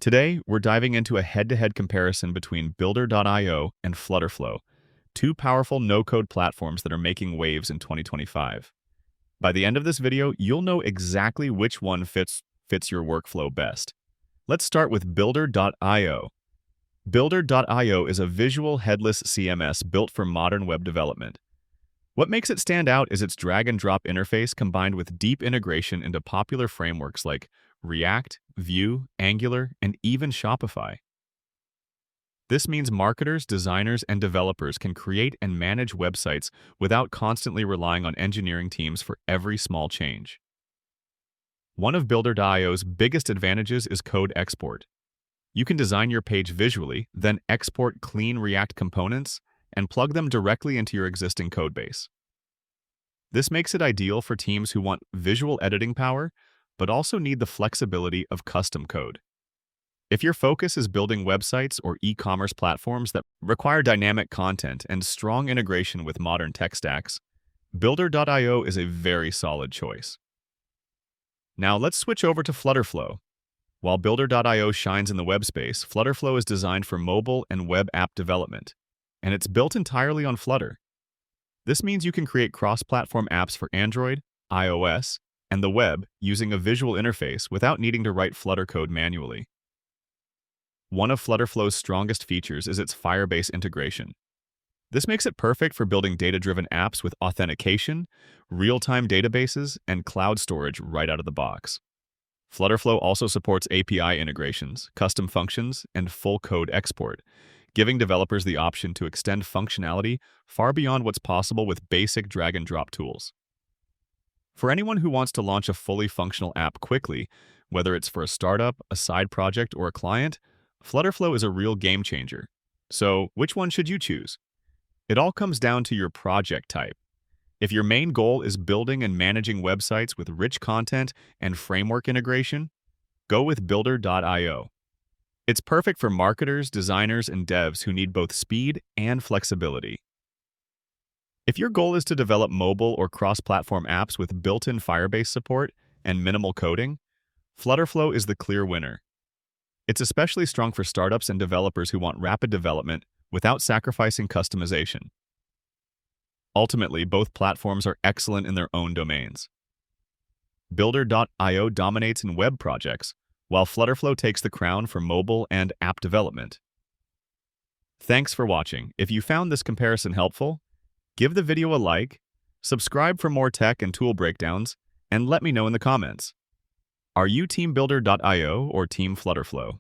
Today, we're diving into a head-to-head comparison between Builder.io and Flutterflow, two powerful no-code platforms that are making waves in 2025. By the end of this video, you'll know exactly which one fits your workflow best. Let's start with Builder.io. Builder.io is a visual headless CMS built for modern web development. What makes it stand out is its drag-and-drop interface combined with deep integration into popular frameworks like React, Vue, Angular, and even Shopify. This means marketers, designers, and developers can create and manage websites without constantly relying on engineering teams for every small change. One of Builder.io's biggest advantages is code export. You can design your page visually, then export clean React components and plug them directly into your existing codebase. This makes it ideal for teams who want visual editing power, but also need the flexibility of custom code. If your focus is building websites or e-commerce platforms that require dynamic content and strong integration with modern tech stacks, Builder.io is a very solid choice. Now let's switch over to Flutterflow. While Builder.io shines in the web space, Flutterflow is designed for mobile and web app development, and it's built entirely on Flutter. This means you can create cross-platform apps for Android, iOS, and the web using a visual interface without needing to write Flutter code manually. One of Flutterflow's strongest features is its Firebase integration. This makes it perfect for building data-driven apps with authentication, real-time databases, and cloud storage right out of the box. Flutterflow also supports API integrations, custom functions, and full code export, giving developers the option to extend functionality far beyond what's possible with basic drag-and-drop tools. For anyone who wants to launch a fully functional app quickly, whether it's for a startup, a side project, or a client, Flutterflow is a real game changer. So, which one should you choose? It all comes down to your project type. If your main goal is building and managing websites with rich content and framework integration, go with Builder.io. It's perfect for marketers, designers, and devs who need both speed and flexibility. If your goal is to develop mobile or cross-platform apps with built-in Firebase support and minimal coding, Flutterflow is the clear winner. It's especially strong for startups and developers who want rapid development without sacrificing customization. Ultimately, both platforms are excellent in their own domains. Builder.io dominates in web projects, while Flutterflow takes the crown for mobile and app development. Thanks for watching. If you found this comparison helpful, give the video a like, subscribe for more tech and tool breakdowns, and let me know in the comments. Are you Team Builder.io or Team Flutterflow?